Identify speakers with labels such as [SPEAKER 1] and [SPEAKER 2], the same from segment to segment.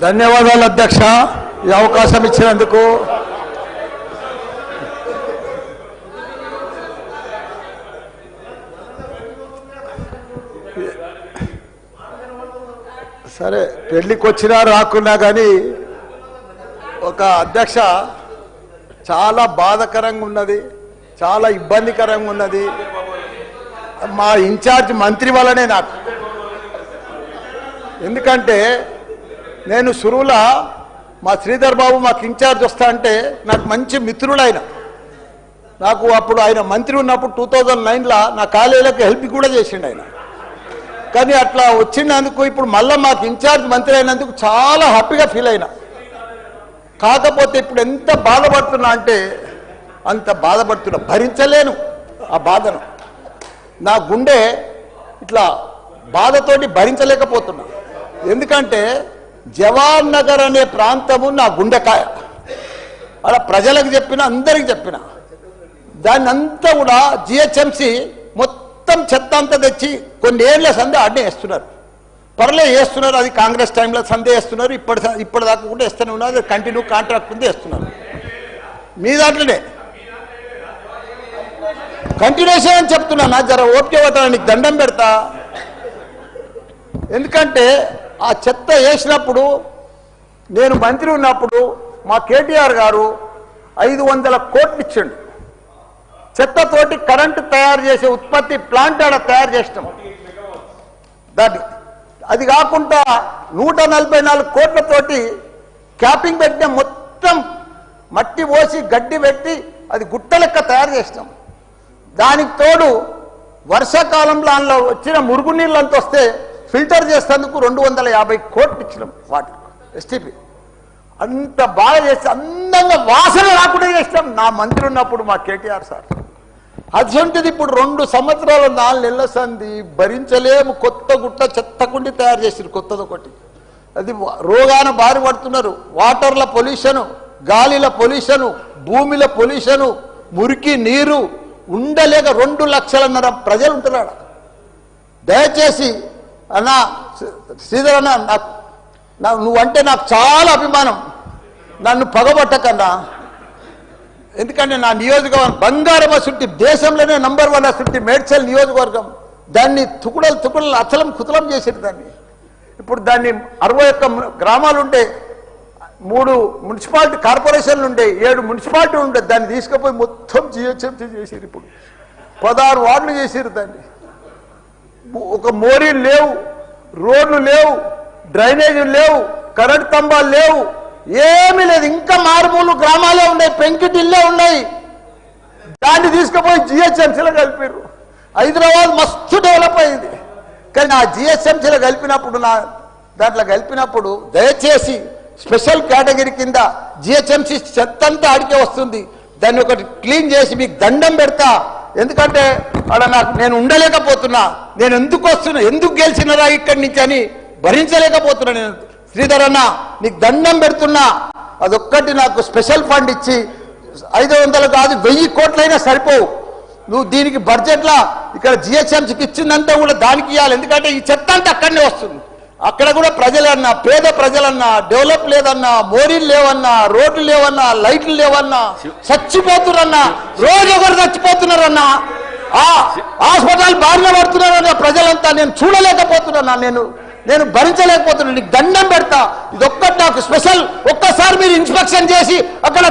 [SPEAKER 1] ధన్యవాదాలు అధ్యక్ష, ఈ అవకాశం ఇచ్చినందుకు. సరే, పెళ్లికి వచ్చినా రాకున్నా కానీ ఒక అధ్యక్ష చాలా బాధాకరంగా ఉన్నది, చాలా ఇబ్బందికరంగా ఉన్నది. మా ఇన్ఛార్జ్ మంత్రి వల్లనే నాకు. ఎందుకంటే నేను సురువుల మా శ్రీధర్ బాబు మాకు ఇన్ఛార్జ్ వస్తా అంటే నాకు మంచి మిత్రుడు ఆయన. నాకు అప్పుడు ఆయన మంత్రి ఉన్నప్పుడు 2009లో నా కాలేజీలకు హెల్ప్ కూడా చేసిండు ఆయన. కానీ అట్లా వచ్చినందుకు ఇప్పుడు మళ్ళీ మాకు ఇన్ఛార్జ్ మంత్రి అయినందుకు చాలా హ్యాపీగా ఫీల్ అయినా. కాకపోతే ఇప్పుడు ఎంత బాధపడుతున్నా అంటే అంత బాధపడుతున్నా, భరించలేను ఆ బాధను. నా గుండె ఇట్లా బాధతోటి భరించలేకపోతున్నా. ఎందుకంటే జవాన్ నగర్ అనే ప్రాంతము నా గుండెకాయ. అలా ప్రజలకు చెప్పిన, అందరికి చెప్పిన, దాన్ని అంతా కూడా జిహెచ్ఎంసి మొత్తం చెత్త అంతా తెచ్చి కొన్ని ఏళ్ల సందే అడ్డే వేస్తున్నారు. పర్లే వేస్తున్నారు, అది కాంగ్రెస్ టైంలో సందే వేస్తున్నారు, ఇప్పటిదాకా కూడా వేస్తూనే ఉన్నారు. అది కంటిన్యూ కాంట్రాక్ట్ ఉంది వేస్తున్నారు. మీ దాంట్లోనే కంటిన్యూషన్ అని చెప్తున్నా. నా జర ఓపిక పడతా, నీకు దండం పెడతా. ఎందుకంటే ఆ చెత్త వేసినప్పుడు నేను మంత్రి ఉన్నప్పుడు మా కేటీఆర్ గారు 500 కోట్లు ఇచ్చిండు. చెత్తతోటి కరెంటు తయారు చేసే ఉత్పత్తి ప్లాంట్ ఆడ తయారు చేసినాం. దాన్ని అది కాకుండా 144 కోట్లతోటి క్యాపింగ్ పెట్టిన, మొత్తం మట్టి పోసి గడ్డి పెట్టి అది గుట్ట లెక్క తయారు చేసినాం. దానికి తోడు వర్షాకాలంలో అందులో వచ్చిన మురుగునీళ్ళు అంత వస్తే ఫిల్టర్ చేసేందుకు 250 కోట్లు ఇచ్చినాం వాటర్ ఎస్టీపీ. అంత బాగా చేస్తే అందంగా వాసన రాకుండా చేసినాం నా మంత్రి ఉన్నప్పుడు మా కేటీఆర్ సార్. అటువంటిది ఇప్పుడు 2 సంవత్సరాలు 4 నెలల సంది భరించలేము. కొత్త గుట్ట చెత్తకుండి తయారు చేసారు, కొత్తది ఒకటి. అది రోగాన బారి పడుతున్నారు. వాటర్ల పొల్యూషను, గాలిల పొల్యూషను, భూమిల పొల్యూషను, మురికి నీరు ఉండలేక 2 లక్షలన్నర ప్రజలు ఉంటున్నాడు. దయచేసి అన్నా శ్రీధర్ అన్న, నువ్వంటే నాకు చాలా అభిమానం, నన్ను పగబట్టకన్నా. ఎందుకంటే నా నియోజకవర్గం బంగారం అసుంటి, దేశంలోనే నంబర్ 1 అసుంటి మేడ్చల్ నియోజకవర్గం. దాన్ని తుకుడలు అచలం కుతలం చేసేది దాన్ని. ఇప్పుడు దాన్ని 61 గ్రామాలు ఉండే, 3 మున్సిపాలిటీ కార్పొరేషన్లు ఉండే, 7 మున్సిపాలిటీలు ఉండే. దాన్ని తీసుకుపోయి మొత్తం జిహెచ్ఎంసీ చేసారు. ఇప్పుడు 16 వార్డులు చేసారు దాన్ని. ఒక మోరీలు లేవు, రోడ్లు లేవు, డ్రైనేజీలు లేవు, కరెంట్ స్తంభాలు లేవు, ఏమీ లేదు. ఇంకా మారుమూలు గ్రామాలే ఉన్నాయి, పెంకిటిల్లే ఉన్నాయి. దాన్ని తీసుకుపోయి జిహెచ్ఎంసీలో కలిపారు. హైదరాబాద్ మస్తు డెవలప్ అయింది. కానీ ఆ జిహెచ్ఎంసీలో కలిపినప్పుడు, దాంట్లో కలిపినప్పుడు దయచేసి స్పెషల్ కేటగిరీ కింద జిహెచ్ఎంసీ చెత్త అంతా ఆడికే వస్తుంది. దాన్ని ఒకటి క్లీన్ చేసి మీకు దండం పెడతా. ఎందుకంటే అక్కడ నేను ఉండలేకపోతున్నా. నేను ఎందుకు వస్తున్నా, ఎందుకు గెలిచినరా ఇక్కడి నుంచి అని భరించలేకపోతున్నా. నేను శ్రీధర్ అన్న నీకు దండం పెడుతున్నా. అదొక్కటి నాకు స్పెషల్ ఫండ్ ఇచ్చి 500 కాదు 1000 కోట్లైనా సరిపోవు. నువ్వు దీనికి బడ్జెట్లో ఇక్కడ జిహెచ్ఎంసీకి ఇచ్చిందంతా కూడా దానికి ఇవ్వాలి. ఎందుకంటే ఈ చెత్త అంతా అక్కడనే వస్తుంది. అక్కడ కూడా ప్రజలన్నా, పేద ప్రజలన్నా, డెవలప్ లేదన్నా, మోరీలు లేవన్నా, రోడ్లు లేవన్నా, లైట్లు లేవన్నా, చచ్చిపోతున్నారన్నా, రోజు ఒకరు చచ్చిపోతున్నారన్నా, ఆ హాస్పిటల్ బారిన పడుతున్నారన్న ప్రజలంతా. నేను చూడలేకపోతున్నా, నేను భరించలేకపోతున్నాను. నీకు దండం పెడతా. ఇదొక్కటి నాకు స్పెషల్. ఒక్కసారి మీరు ఇన్స్పెక్షన్ చేసి అక్కడ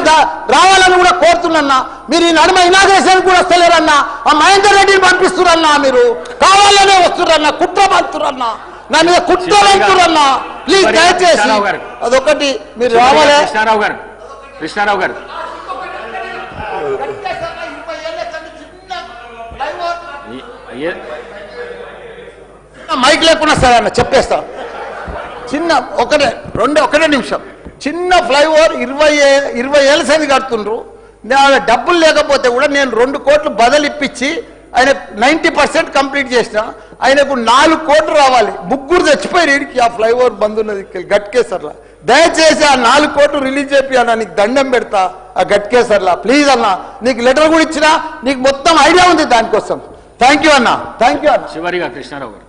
[SPEAKER 1] రావాలని కూడా కోరుతున్నా. మీరు ఈ నడుమ ఇనాగ్రేషన్ కూడా వస్తలేరన్నా. ఆ మహేందర్ రెడ్డిని పంపిస్తున్నారన్నా. మీరు కావాలనే వస్తున్నారన్నా, కుట్ర పంపుతున్నారన్నా, నా మీద కుట్ర పంపుతున్నారన్నా. ప్లీజ్ దయచేసి అదొకటి మీరు రావాలి.
[SPEAKER 2] కృష్ణారావు గారు
[SPEAKER 1] మైక్ లేకుండా సరే అన్న చెప్పేస్తా. చిన్న ఒకటే నిమిషం. చిన్న ఫ్లైఓవర్ 20 ఏళ్ళ సంది కడుతుండ్రు. డబ్బులు లేకపోతే కూడా నేను 2 కోట్లు బదులు ఇప్పించి ఆయన 90% కంప్లీట్ చేసిన. ఆయనకు 4 కోట్లు రావాలి. 3 చచ్చిపోయారు వీడికి. ఆ ఫ్లైఓవర్ బంద్ ఉన్నది గట్కేసర్లా. దయచేసి ఆ 4 కోట్లు రిలీజ్ చేపి అన్న, నీకు దండం పెడతా. ఆ గట్కేసర్లా ప్లీజ్ అన్న. నీకు లెటర్ కూడా ఇచ్చినా, నీకు మొత్తం ఐడియా ఉంది దానికోసం. థ్యాంక్ యూ అన్న, థ్యాంక్ యూ అన్న.
[SPEAKER 2] చివరిగా కృష్ణారావు గారు.